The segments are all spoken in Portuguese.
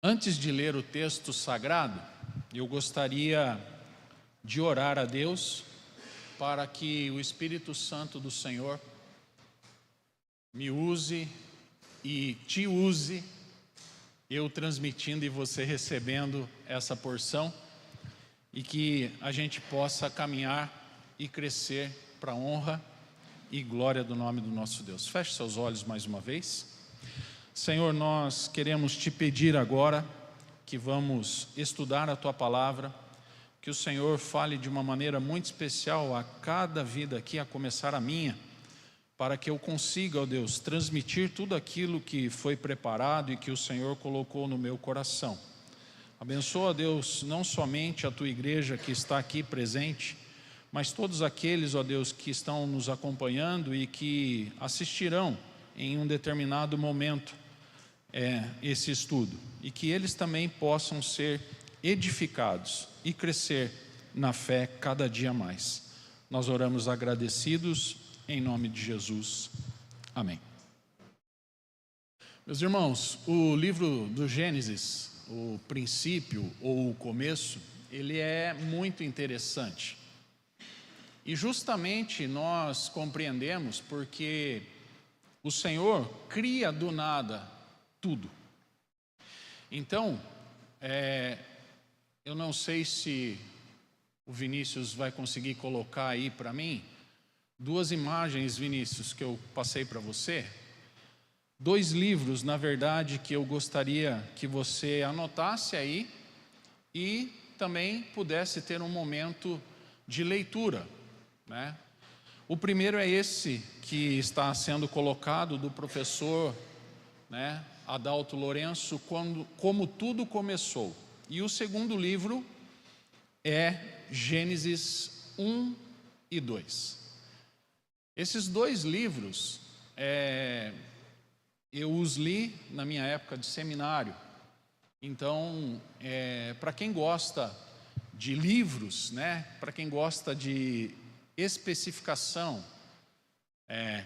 Antes de ler o texto sagrado, eu gostaria de orar a Deus para que o Espírito Santo do Senhor me use e te use, eu transmitindo e você recebendo essa porção, e que a gente possa caminhar e crescer para a honra e glória do nome do nosso Deus. Feche seus olhos mais uma vez. Senhor, nós queremos te pedir agora que vamos estudar a Tua Palavra, que o Senhor fale de uma maneira muito especial a cada vida aqui, a começar a minha, para que eu consiga, ó Deus, transmitir tudo aquilo que foi preparado e que o Senhor colocou no meu coração. Abençoa, Deus, não somente a Tua igreja que está aqui presente, mas todos aqueles, ó Deus, que estão nos acompanhando e que assistirão em um determinado momento esse estudo, e que eles também possam ser edificados e crescer na fé cada dia mais. Nós oramos agradecidos em nome de Jesus. Amém. Meus irmãos, o livro do Gênesis, o princípio ou o começo, ele é muito interessante. E justamente nós compreendemos porque o Senhor cria do nada tudo. Então, eu não sei se o Vinícius vai conseguir colocar aí para mim, duas imagens, Vinícius, que eu passei para você. Dois livros, na verdade, que eu gostaria que você anotasse aí e também pudesse ter um momento de leitura, né? O primeiro é esse que está sendo colocado do professor, né, Adalto Lourenço, como tudo começou. E o segundo livro é Gênesis 1 e 2. Esses dois livros, eu os li na minha época de seminário. Então, para quem gosta de livros, né, para quem gosta de especificação,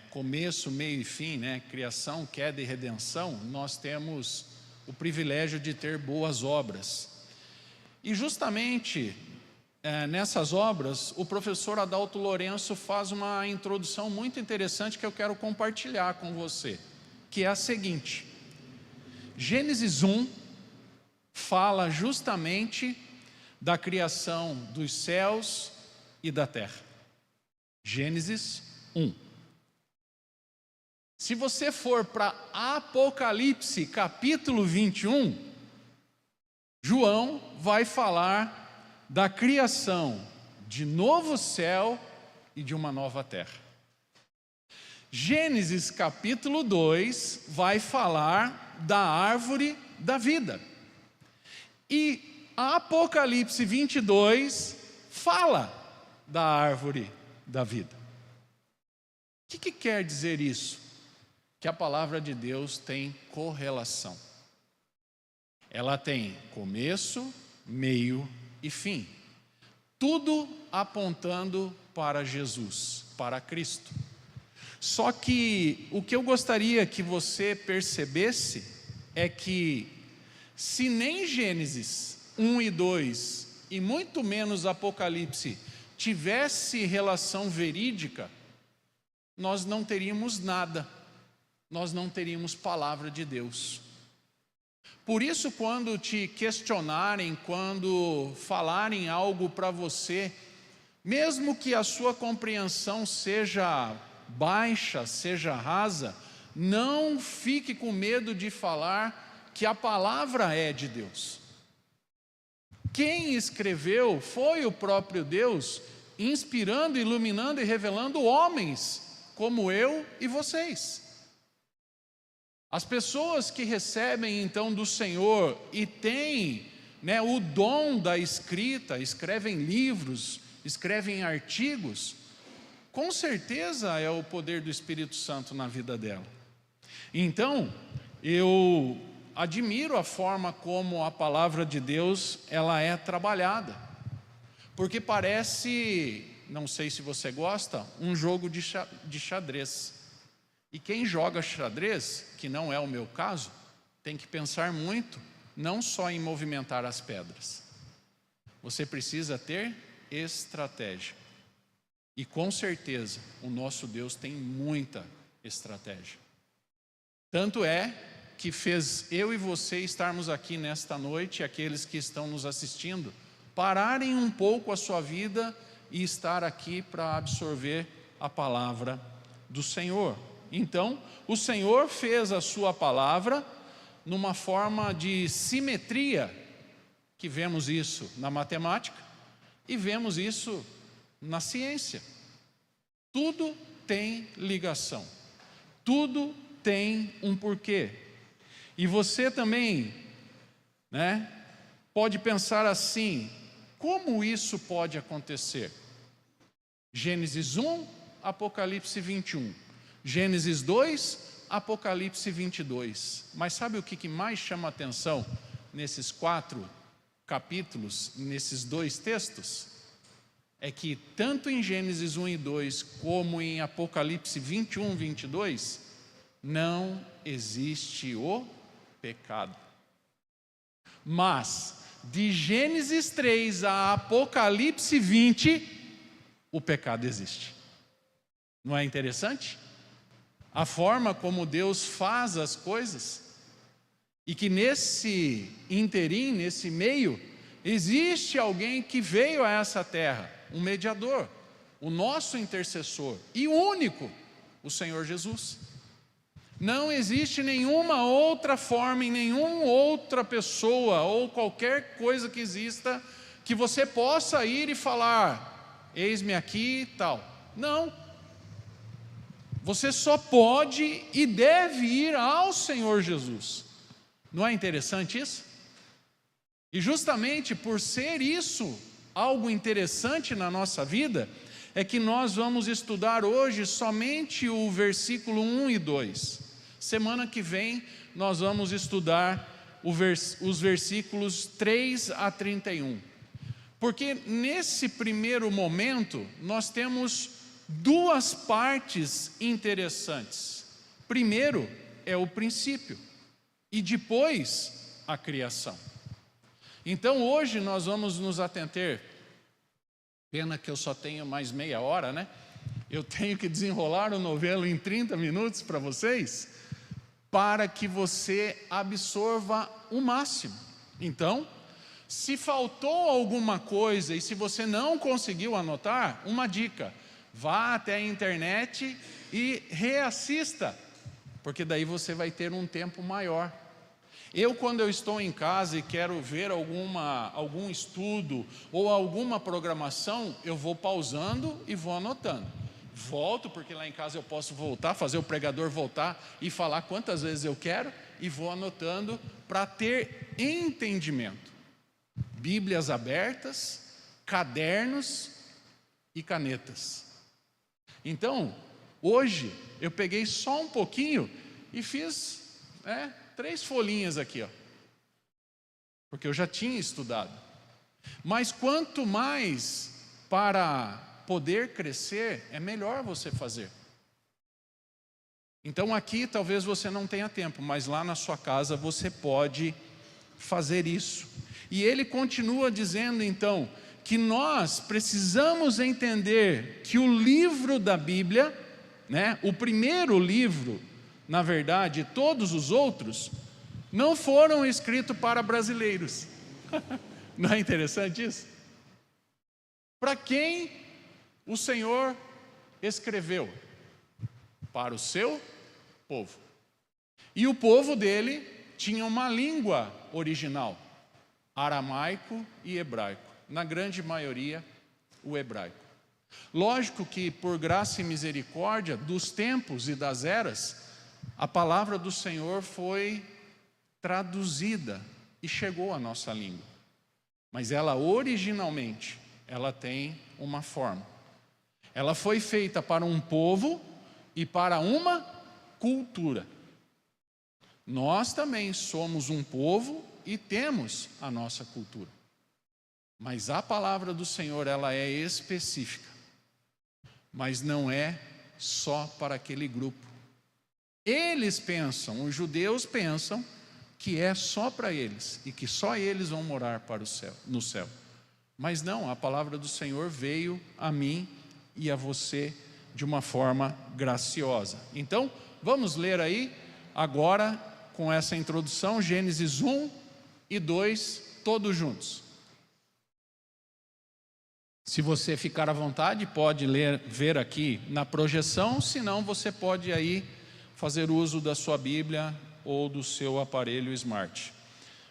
começo, meio e fim, né, criação, queda e redenção, nós temos o privilégio de ter boas obras. E justamente nessas obras, o professor Adalto Lourenço faz uma introdução muito interessante que eu quero compartilhar com você, que é a seguinte: Gênesis 1 fala justamente da criação dos céus e da terra. Gênesis 1. Se você for para Apocalipse, capítulo 21, João vai falar da criação de novo céu e de uma nova terra. Gênesis, capítulo 2, vai falar da árvore da vida. E Apocalipse 22 fala da árvore da vida. O que quer dizer isso? Que a palavra de Deus tem correlação. Ela tem começo, meio e fim. Tudo apontando para Jesus, para Cristo. Só que o que eu gostaria que você percebesse é que se nem Gênesis 1 e 2 e muito menos Apocalipse tivesse relação verídica, nós não teríamos nada. Nós não teríamos palavra de Deus. Por isso, quando te questionarem, quando falarem algo para você, mesmo que a sua compreensão seja baixa, seja rasa, não fique com medo de falar que a palavra é de Deus. Quem escreveu foi o próprio Deus, inspirando, iluminando e revelando homens como eu e vocês. As pessoas que recebem então do Senhor e têm, né, o dom da escrita, escrevem livros, escrevem artigos, com certeza é o poder do Espírito Santo na vida dela. Então, eu admiro a forma como a palavra de Deus ela é trabalhada, porque parece, não sei se você gosta, um jogo de xadrez. E quem joga xadrez, que não é o meu caso, tem que pensar muito não só em movimentar as pedras. Você precisa ter estratégia. E com certeza, o nosso Deus tem muita estratégia. Tanto é que fez eu e você estarmos aqui nesta noite, e aqueles que estão nos assistindo, pararem um pouco a sua vida e estar aqui para absorver a palavra do Senhor. Então, o Senhor fez a sua palavra numa forma de simetria, que vemos isso na matemática e vemos isso na ciência. Tudo tem ligação, tudo tem um porquê. E você também, pode pensar assim: como isso pode acontecer? Gênesis 1, Apocalipse 21. Gênesis 2, Apocalipse 22. Mas sabe o que mais chama a atenção nesses 4 capítulos, nesses 2 textos? É que tanto em Gênesis 1 e 2, como em Apocalipse 21, 22, não existe o pecado. Mas, de Gênesis 3 a Apocalipse 20, o pecado existe. Não é interessante? A forma como Deus faz as coisas, e que nesse interim, nesse meio, existe alguém que veio a essa terra, um mediador, o nosso intercessor, e o único, o Senhor Jesus. Não existe nenhuma outra forma, em nenhuma outra pessoa, ou qualquer coisa que exista, que você possa ir e falar: eis-me aqui e tal. Não. Você só pode e deve ir ao Senhor Jesus. Não é interessante isso? E justamente por ser isso algo interessante na nossa vida, é que nós vamos estudar hoje somente o versículo 1 e 2. Semana que vem nós vamos estudar os versículos 3 a 31. Porque nesse primeiro momento nós temos 2 partes interessantes. Primeiro é o princípio e depois a criação. Então hoje nós vamos nos atentar, pena que eu só tenho mais meia hora, eu tenho que desenrolar o novelo em 30 minutos para vocês, para que você absorva o máximo. Então, se faltou alguma coisa e se você não conseguiu anotar, uma dica: vá até a internet e reassista, porque daí você vai ter um tempo maior. Quando eu estou em casa e quero ver algum estudo ou alguma programação, eu vou pausando e vou anotando. Volto, porque lá em casa eu posso voltar, fazer o pregador voltar e falar quantas vezes eu quero, e vou anotando para ter entendimento. Bíblias abertas, cadernos e canetas. Então, hoje eu peguei só um pouquinho e fiz 3 folhinhas aqui, porque eu já tinha estudado. Mas quanto mais para poder crescer, é melhor você fazer. Então aqui talvez você não tenha tempo, mas lá na sua casa você pode fazer isso. E ele continua dizendo então que nós precisamos entender que o livro da Bíblia, o primeiro livro, na verdade, todos os outros, não foram escritos para brasileiros. Não é interessante isso? Para quem o Senhor escreveu? Para o seu povo. E o povo dele tinha uma língua original, aramaico e hebraico. Na grande maioria, o hebraico. Lógico que por graça e misericórdia dos tempos e das eras, a palavra do Senhor foi traduzida e chegou à nossa língua. Mas ela originalmente, ela tem uma forma. Ela foi feita para um povo e para uma cultura. Nós também somos um povo e temos a nossa cultura. Mas a palavra do Senhor, ela é específica. Mas não é só para aquele grupo. Eles pensam, os judeus pensam, que é só para eles e que só eles vão morar para o céu, no céu. Mas não, a palavra do Senhor veio a mim e a você de uma forma graciosa. Então, vamos ler aí agora com essa introdução, Gênesis 1 e 2, todos juntos. Se você ficar à vontade, pode ver aqui na projeção, senão você pode aí fazer uso da sua Bíblia ou do seu aparelho smart.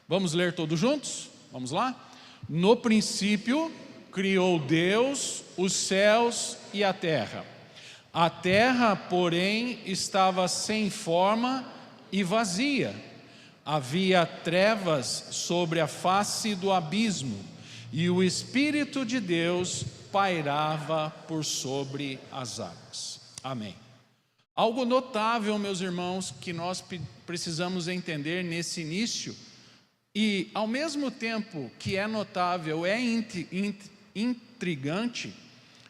Vamos ler todos juntos? Vamos lá? No princípio, criou Deus os céus e a terra. A terra, porém, estava sem forma e vazia. Havia trevas sobre a face do abismo, e o Espírito de Deus pairava por sobre as águas. Amém. Algo notável, meus irmãos, que nós precisamos entender nesse início, e ao mesmo tempo que é notável, é intrigante,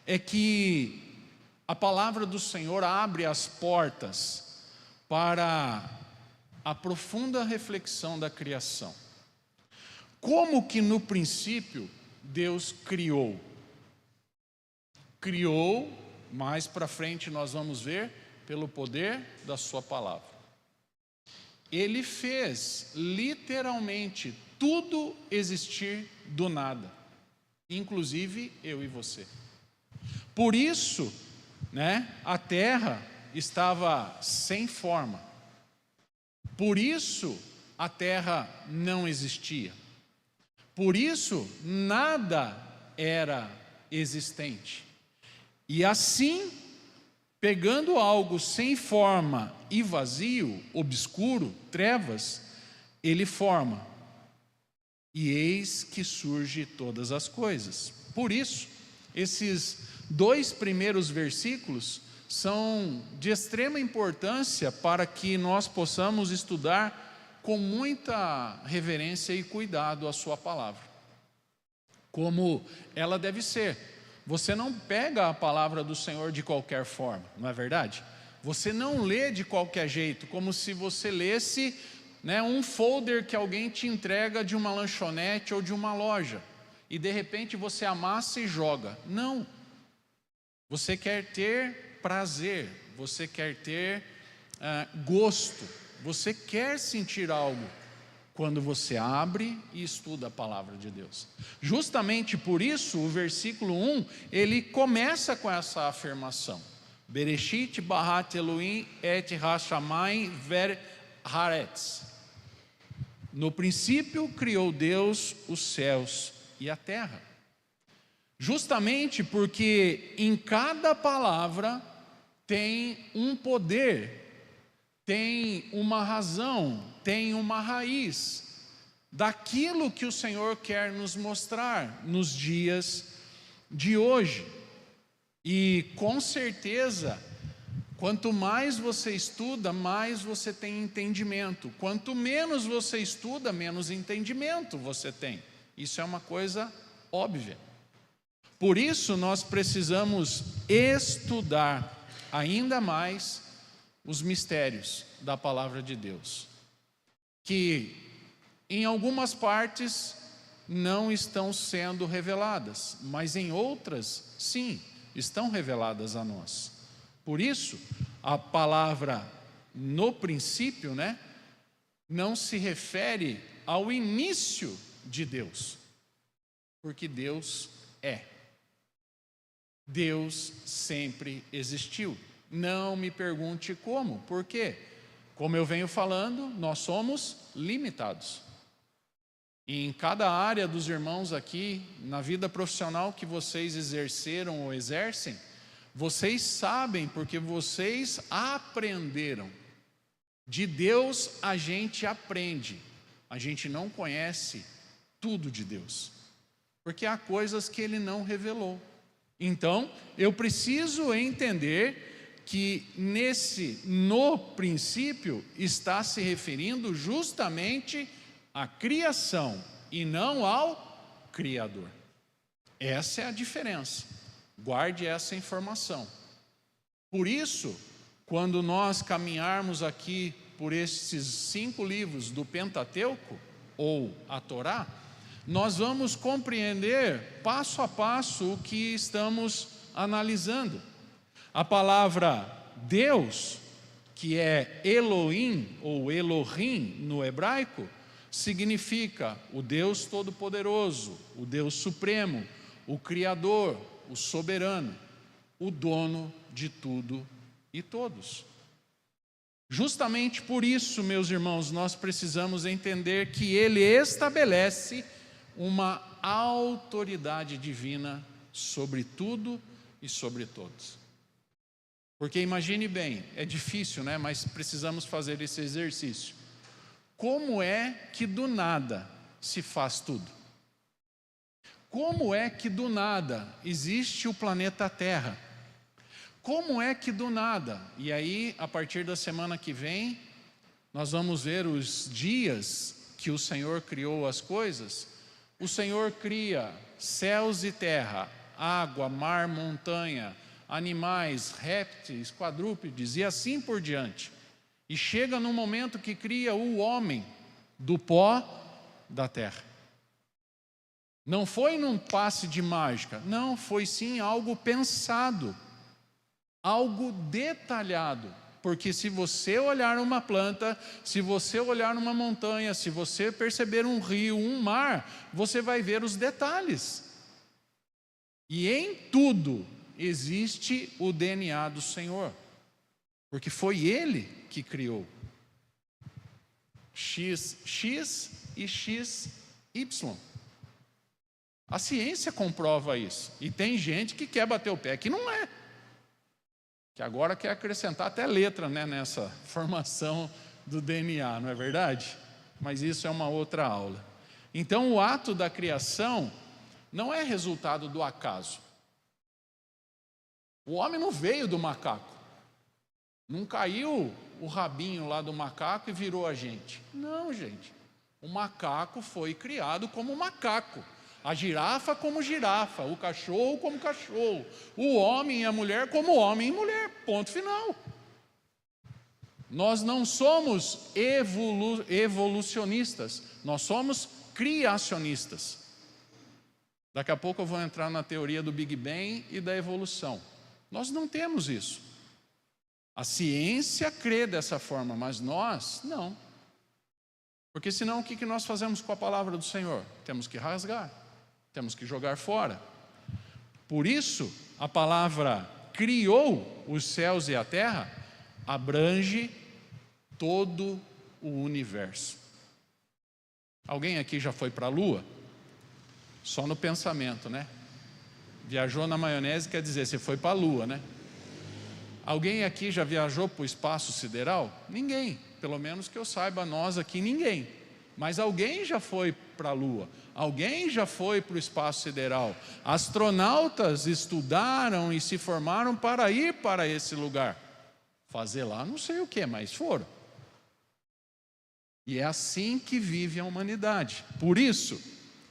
é que a palavra do Senhor abre as portas para a profunda reflexão da criação. Como que no princípio Deus criou? Criou, mais para frente nós vamos ver, pelo poder da sua palavra. Ele fez literalmente tudo existir do nada, inclusive eu e você. Por isso, a terra estava sem forma. Por isso a terra não existia. Por isso nada era existente. E assim, pegando algo sem forma e vazio, obscuro, trevas, ele forma. E eis que surge todas as coisas. Por isso, esses 2 primeiros versículos são de extrema importância para que nós possamos estudar com muita reverência e cuidado a sua palavra, como ela deve ser. Você não pega a palavra do Senhor de qualquer forma, não é verdade? Você não lê de qualquer jeito, como se você lesse um folder que alguém te entrega de uma lanchonete ou de uma loja, e de repente você amassa e joga. Não. Você quer ter prazer, você quer ter gosto, você quer sentir algo quando você abre e estuda a palavra de Deus. Justamente por isso, o versículo 1, ele começa com essa afirmação. Bereshit barat Elohim et hashamayim ver haaretz. No princípio criou Deus os céus e a terra. Justamente porque em cada palavra tem um poder, tem uma razão, tem uma raiz daquilo que o Senhor quer nos mostrar nos dias de hoje. E com certeza, quanto mais você estuda, mais você tem entendimento. Quanto menos você estuda, menos entendimento você tem. Isso é uma coisa óbvia. Por isso nós precisamos estudar ainda mais os mistérios da palavra de Deus, que em algumas partes não estão sendo reveladas, mas em outras, sim, estão reveladas a nós. Por isso, a palavra no princípio, não se refere ao início de Deus, porque Deus é. Deus sempre existiu. Não me pergunte como, por quê? Como eu venho falando, nós somos limitados. E em cada área dos irmãos aqui, na vida profissional que vocês exerceram ou exercem, vocês sabem porque vocês aprenderam. De Deus a gente aprende. A gente não conhece tudo de Deus, porque há coisas que Ele não revelou. Então, eu preciso entender que no princípio está se referindo justamente à criação e não ao Criador. Essa é a diferença. Guarde essa informação. Por isso, quando nós caminharmos aqui por esses 5 livros do Pentateuco, ou a Torá, nós vamos compreender passo a passo o que estamos analisando. A palavra Deus, que é Elohim ou Elohim no hebraico, significa o Deus Todo-Poderoso, o Deus Supremo, o Criador, o Soberano, o dono de tudo e todos. Justamente por isso, meus irmãos, nós precisamos entender que Ele estabelece uma autoridade divina sobre tudo e sobre todos. Porque imagine bem, é difícil, né? Mas precisamos fazer esse exercício. Como é que do nada se faz tudo? Como é que do nada existe o planeta Terra? Como é que do nada? E aí, a partir da semana que vem, nós vamos ver os dias que o Senhor criou as coisas. O Senhor cria céus e terra, água, mar, montanha, animais, répteis, quadrúpedes e assim por diante. E chega num momento que cria o homem do pó da terra. Não foi num passe de mágica, não, foi sim algo pensado, algo detalhado. Porque se você olhar uma planta, se você olhar uma montanha, se você perceber um rio, um mar, você vai ver os detalhes. E em tudo existe o DNA do Senhor, porque foi Ele que criou. X e XY. A ciência comprova isso. E tem gente que quer bater o pé, que não é. Que agora quer acrescentar até letra, né, nessa formação do DNA, não é verdade? Mas isso é uma outra aula. Então, o ato da criação não é resultado do acaso. O homem não veio do macaco. Não caiu o rabinho lá do macaco e virou a gente. Não, gente. O macaco foi criado como macaco. A girafa como girafa, o cachorro como cachorro, o homem e a mulher como homem e mulher, ponto final. Nós não somos evolucionistas, nós somos criacionistas. Daqui a pouco eu vou entrar na teoria do Big Bang e da evolução. Nós não temos isso. A ciência crê dessa forma, mas nós não. Porque senão o que nós fazemos com a palavra do Senhor? Temos que rasgar. Temos que jogar fora. Por isso, a palavra criou os céus e a terra abrange todo o universo. Alguém aqui já foi para a Lua? Só no pensamento, né? Viajou na maionese quer dizer, você foi para a Lua, né? Alguém aqui já viajou para o espaço sideral? Ninguém. Pelo menos que eu saiba, nós aqui, ninguém. Mas alguém já foi para a Lua. Alguém já foi para o espaço sideral. Astronautas estudaram e se formaram para ir para esse lugar. Fazer lá não sei o que, mas foram. E é assim que vive a humanidade. Por isso,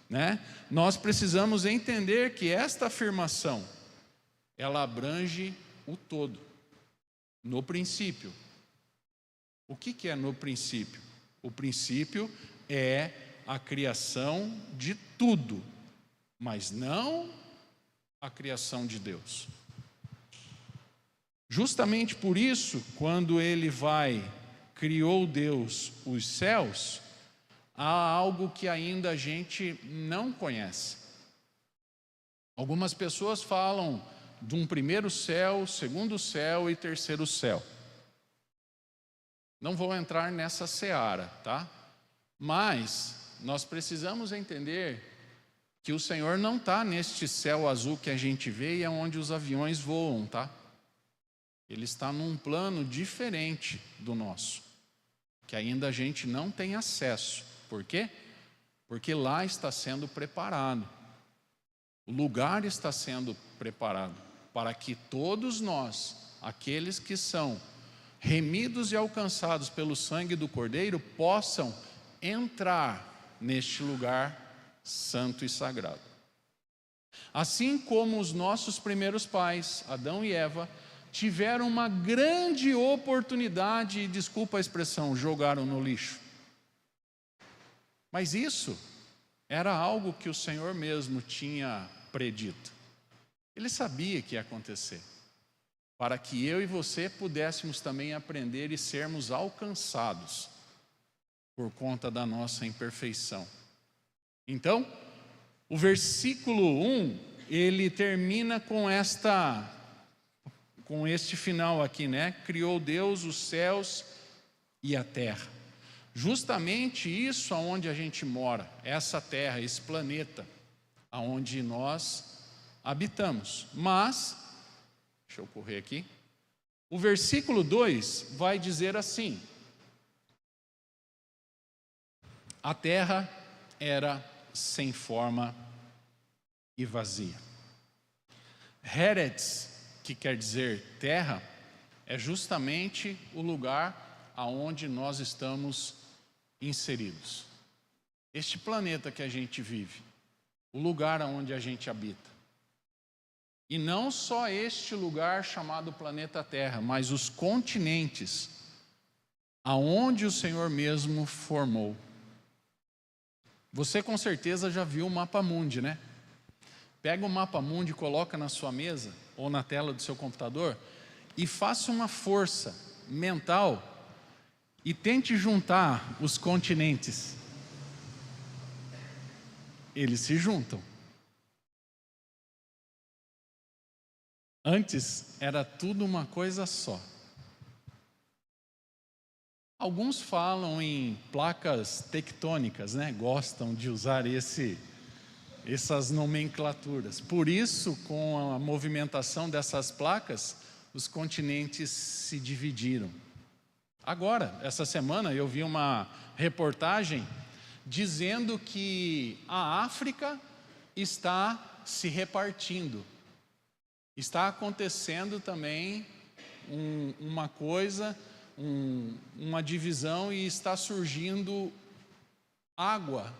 né, nós precisamos entender que esta afirmação, ela abrange o todo. No princípio. O que é no princípio? O princípio é a criação de tudo, mas não a criação de Deus. Justamente por isso, quando ele criou Deus os céus, há algo que ainda a gente não conhece. Algumas pessoas falam de um primeiro céu, segundo céu e terceiro céu. Não vou entrar nessa seara, tá? Mas nós precisamos entender que o Senhor não está neste céu azul que a gente vê e é onde os aviões voam, tá? Ele está num plano diferente do nosso, que ainda a gente não tem acesso. Por quê? Porque lá está sendo preparado. O lugar está sendo preparado para que todos nós, aqueles que são remidos e alcançados pelo sangue do Cordeiro, possam entrar neste lugar santo e sagrado. Assim como os nossos primeiros pais, Adão e Eva, tiveram uma grande oportunidade, e desculpa a expressão, jogaram no lixo. Mas isso era algo que o Senhor mesmo tinha predito. Ele sabia que ia acontecer, para que eu e você pudéssemos também aprender e sermos alcançados por conta da nossa imperfeição. Então, o versículo 1, ele termina com este final aqui, né? Criou Deus os céus e a terra. Justamente isso aonde a gente mora, essa terra, esse planeta, aonde nós habitamos. Mas, deixa eu correr aqui, o versículo 2 vai dizer assim: a terra era sem forma e vazia. Heretz, que quer dizer terra, é justamente o lugar aonde nós estamos inseridos. Este planeta que a gente vive, o lugar aonde a gente habita. E não só este lugar chamado planeta Terra, mas os continentes aonde o Senhor mesmo formou. Você com certeza já viu o mapa mundi, né? Pega o mapa mundi, coloca na sua mesa ou na tela do seu computador e faça uma força mental e tente juntar os continentes. Eles se juntam. Antes era tudo uma coisa só. Alguns falam em placas tectônicas, né? Gostam de usar essas nomenclaturas. Por isso, com a movimentação dessas placas, os continentes se dividiram. Agora, essa semana, eu vi uma reportagem dizendo que a África está se repartindo. Está acontecendo também uma coisa, uma divisão, e está surgindo água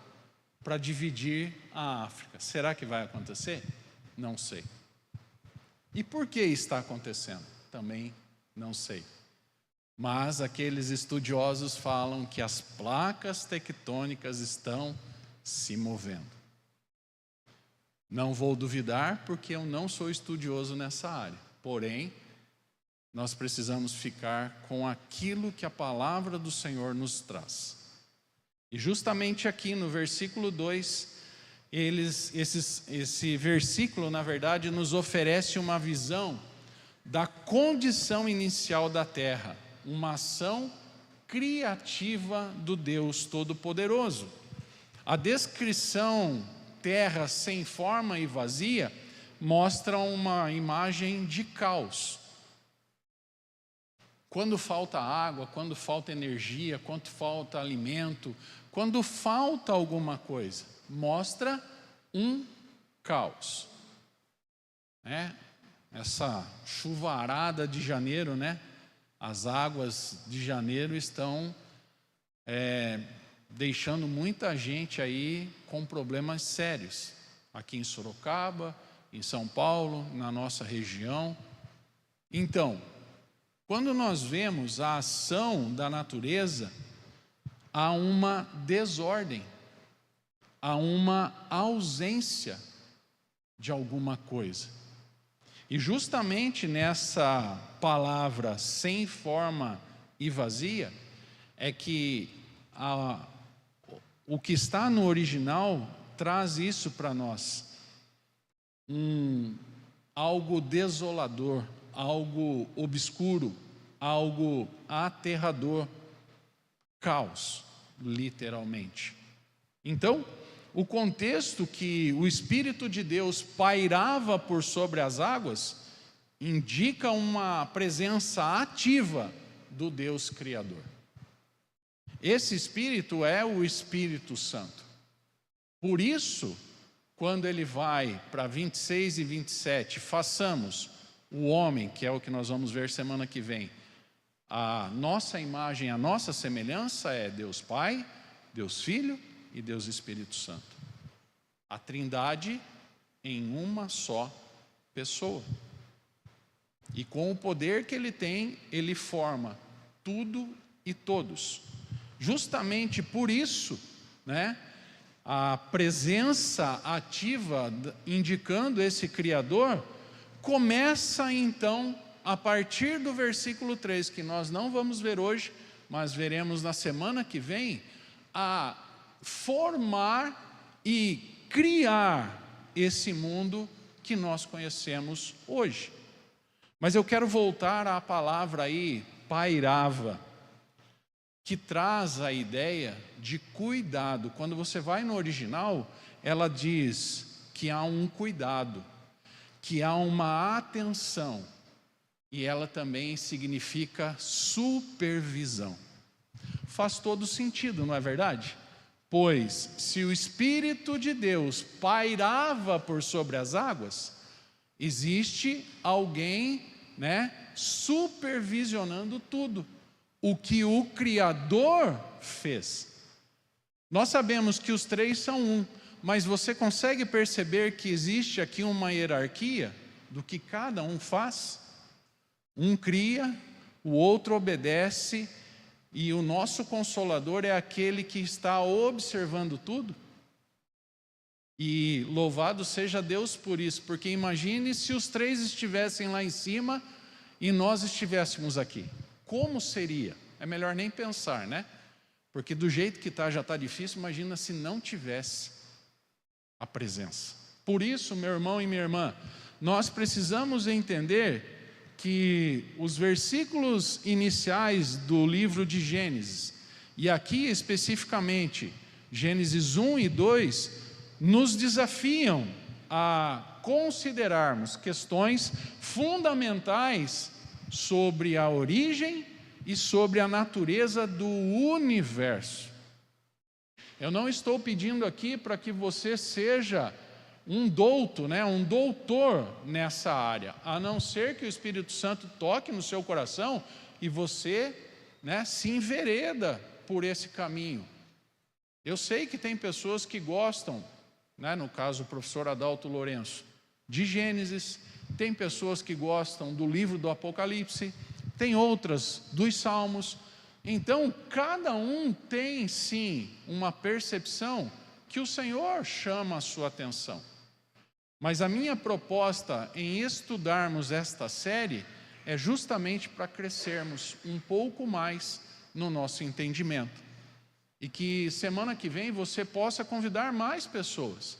para dividir a África. Será que vai acontecer? Não sei. E por que está acontecendo? Também não sei. Mas aqueles estudiosos falam que as placas tectônicas estão se movendo. Não vou duvidar, porque eu não sou estudioso nessa área. Porém, nós precisamos ficar com aquilo que a palavra do Senhor nos traz. E justamente aqui no versículo 2, esse versículo, na verdade, nos oferece uma visão da condição inicial da terra, uma ação criativa do Deus Todo-Poderoso. A descrição terra sem forma e vazia mostra uma imagem de caos. Quando falta água, quando falta energia, quando falta alimento, quando falta alguma coisa, mostra um caos. Essa chuvarada de janeiro, né? As águas de janeiro estão deixando muita gente aí com problemas sérios. Aqui em Sorocaba, em São Paulo, na nossa região. Então, quando nós vemos a ação da natureza, há uma desordem, há uma ausência de alguma coisa. E justamente nessa palavra sem forma e vazia, é que o que está no original traz isso para nós. Algo desolador, algo obscuro, algo aterrador, caos, literalmente. Então, o contexto que o Espírito de Deus pairava por sobre as águas indica uma presença ativa do Deus Criador. Esse Espírito é o Espírito Santo. Por isso, quando ele vai para 26 e 27, façamos o homem, que é o que nós vamos ver semana que vem, a nossa imagem, a nossa semelhança é Deus Pai, Deus Filho e Deus Espírito Santo. A Trindade em uma só pessoa. E com o poder que ele tem, ele forma tudo e todos. Justamente por isso, né, a presença ativa indicando esse Criador começa então a partir do versículo 3, que nós não vamos ver hoje, mas veremos na semana que vem, a formar e criar esse mundo que nós conhecemos hoje. Mas eu quero voltar à palavra aí, pairava, que traz a ideia de cuidado. Quando você vai no original, ela diz que há um cuidado, que há uma atenção, e ela também significa supervisão. Faz todo sentido, não é verdade? Pois, se o Espírito de Deus pairava por sobre as águas, existe alguém, né, supervisionando tudo, o que o Criador fez. Nós sabemos que os três são um, mas você consegue perceber que existe aqui uma hierarquia do que cada um faz? Um cria, o outro obedece, e o nosso Consolador é aquele que está observando tudo. E louvado seja Deus por isso, porque imagine se os três estivessem lá em cima e nós estivéssemos aqui. Como seria? É melhor nem pensar, né? Porque do jeito que está, já está difícil, imagina se não tivesse a presença. Por isso, meu irmão e minha irmã, nós precisamos entender que os versículos iniciais do livro de Gênesis, e aqui especificamente Gênesis 1 e 2, nos desafiam a considerarmos questões fundamentais sobre a origem e sobre a natureza do universo. Eu não estou pedindo aqui para que você seja um douto, né, um doutor nessa área, a não ser que o Espírito Santo toque no seu coração e você, né, se envereda por esse caminho. Eu sei que tem pessoas que gostam, né, no caso o professor Adalto Lourenço, de Gênesis, tem pessoas que gostam do livro do Apocalipse, tem outras dos Salmos. Então, cada um tem sim uma percepção que o Senhor chama a sua atenção. Mas a minha proposta em estudarmos esta série é justamente para crescermos um pouco mais no nosso entendimento. E que semana que vem você possa convidar mais pessoas.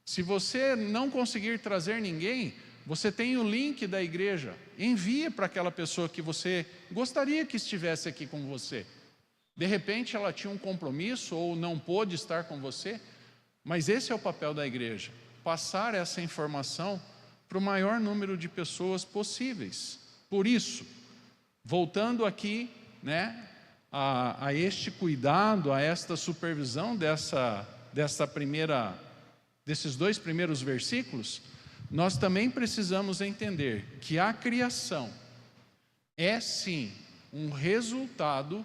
Se você não conseguir trazer ninguém, você tem o link da igreja, envie para aquela pessoa que você gostaria que estivesse aqui com você. De repente ela tinha um compromisso ou não pôde estar com você, mas esse é o papel da igreja, passar essa informação para o maior número de pessoas possíveis. Por isso, voltando aqui, né, a este cuidado, a esta supervisão desses dois primeiros versículos, nós também precisamos entender que a criação é sim um resultado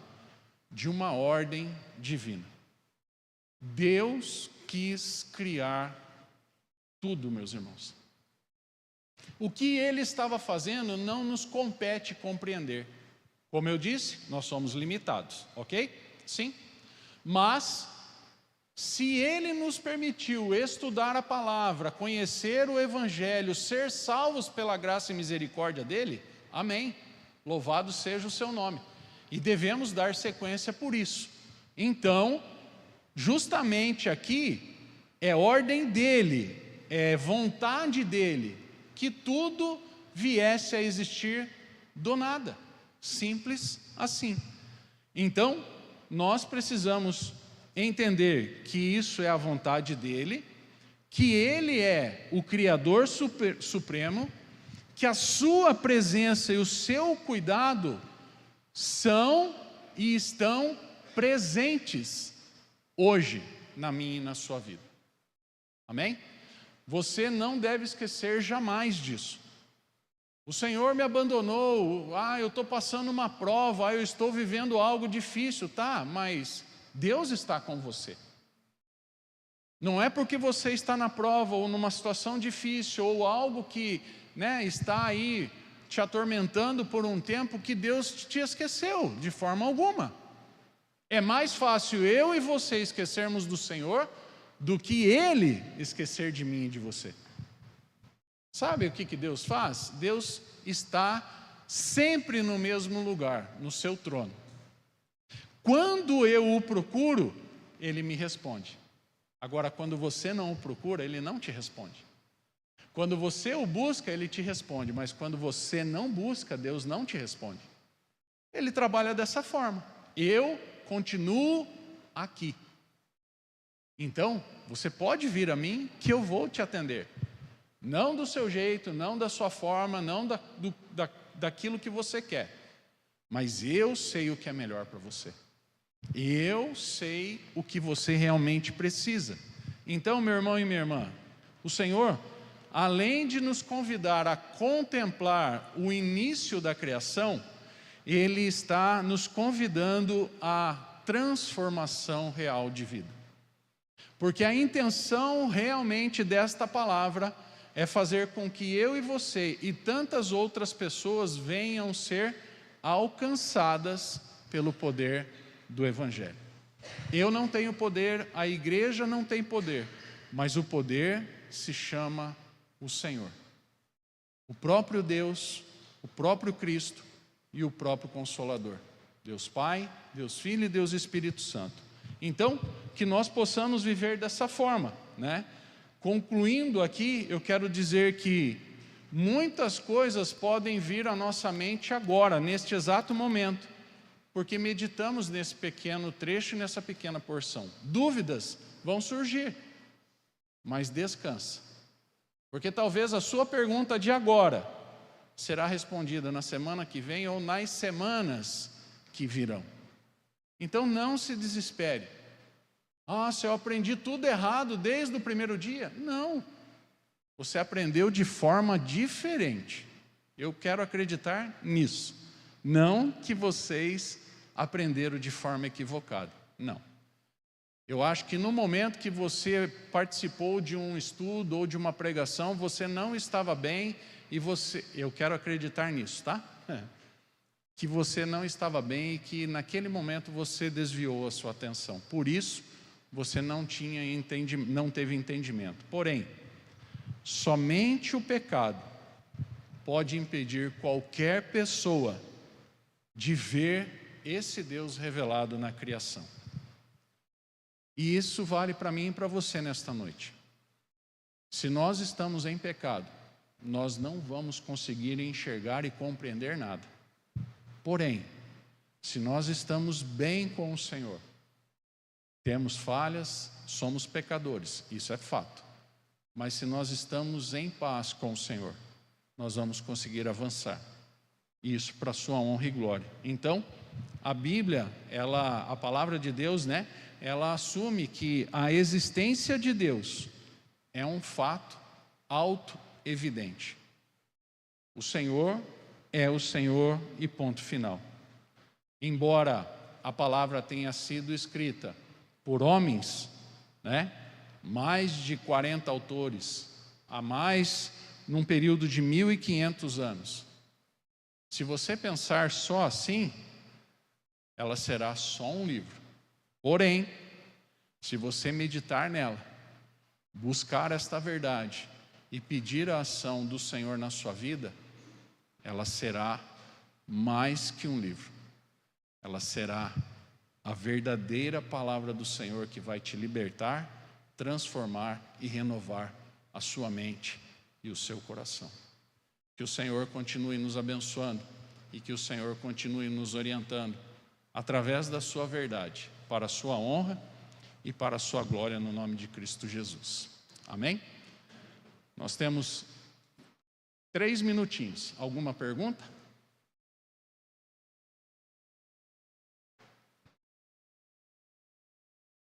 de uma ordem divina. Deus quis criar tudo, meus irmãos. O que Ele estava fazendo não nos compete compreender. Como eu disse, nós somos limitados, ok? Sim. Mas, se Ele nos permitiu estudar a palavra, conhecer o Evangelho, ser salvos pela graça e misericórdia dEle, amém. Louvado seja o seu nome. E devemos dar sequência por isso. Então, justamente aqui, é ordem dEle, é vontade dEle, que tudo viesse a existir do nada. Simples assim. Então, nós precisamos entender que isso é a vontade dEle, que Ele é o Criador Supremo, que a sua presença e o seu cuidado são e estão presentes hoje na minha e na sua vida. Amém? Você não deve esquecer jamais disso. O Senhor me abandonou, eu estou passando uma prova, eu estou vivendo algo difícil, tá? Mas Deus está com você. Não é porque você está na prova ou numa situação difícil ou algo que, né, está aí te atormentando por um tempo que Deus te esqueceu de forma alguma. É mais fácil eu e você esquecermos do Senhor do que Ele esquecer de mim e de você. Sabe o que Deus faz? Deus está sempre no mesmo lugar, no seu trono. Quando eu o procuro, Ele me responde. Agora, quando você não o procura, Ele não te responde. Quando você o busca, Ele te responde, mas quando você não busca, Deus não te responde. Ele trabalha dessa forma. Eu continuo aqui. Então, você pode vir a mim que eu vou te atender. Não do seu jeito, não da sua forma, não daquilo que você quer. Mas eu sei o que é melhor para você. Eu sei o que você realmente precisa. Então, meu irmão e minha irmã, o Senhor, além de nos convidar a contemplar o início da criação, Ele está nos convidando à transformação real de vida. Porque a intenção realmente desta palavra é fazer com que eu e você e tantas outras pessoas venham ser alcançadas pelo poder do Evangelho. Eu não tenho poder, a igreja não tem poder, mas o poder se chama o Senhor. O próprio Deus, o próprio Cristo e o próprio Consolador. Deus Pai, Deus Filho e Deus Espírito Santo. Então, que nós possamos viver dessa forma, né? Concluindo aqui, eu quero dizer que muitas coisas podem vir à nossa mente agora, neste exato momento, porque meditamos nesse pequeno trecho e nessa pequena porção. Dúvidas vão surgir, mas descansa. Porque talvez a sua pergunta de agora será respondida na semana que vem ou nas semanas que virão. Então não se desespere. Se eu aprendi tudo errado desde o primeiro dia. Não, você aprendeu de forma diferente. Eu quero acreditar nisso. Não que vocês aprenderam de forma equivocada, não. Eu acho que no momento que você participou de um estudo ou de uma pregação, você não estava bem e eu quero acreditar nisso, tá? Que você não estava bem e que naquele momento você desviou a sua atenção. Por isso, você não teve entendimento. Porém, somente o pecado pode impedir qualquer pessoa de ver esse Deus revelado na criação. E isso vale para mim e para você nesta noite. Se nós estamos em pecado, nós não vamos conseguir enxergar e compreender nada. Porém, se nós estamos bem com o Senhor, temos falhas, somos pecadores, isso é fato. Mas se nós estamos em paz com o Senhor, nós vamos conseguir avançar. Isso para a sua honra e glória. Então, a Bíblia, a palavra de Deus, né? Ela assume que a existência de Deus é um fato auto-evidente. O Senhor é o Senhor e ponto final. Embora a palavra tenha sido escrita por homens, né? Mais de 40 autores, a mais num período de 1500 anos. Se você pensar só assim, ela será só um livro. Porém, se você meditar nela, buscar esta verdade e pedir a ação do Senhor na sua vida, ela será mais que um livro. Ela será a verdadeira palavra do Senhor que vai te libertar, transformar e renovar a sua mente e o seu coração. Que o Senhor continue nos abençoando e que o Senhor continue nos orientando através da sua verdade, para a sua honra e para a sua glória, no nome de Cristo Jesus. Amém? Nós temos 3 minutinhos. Alguma pergunta?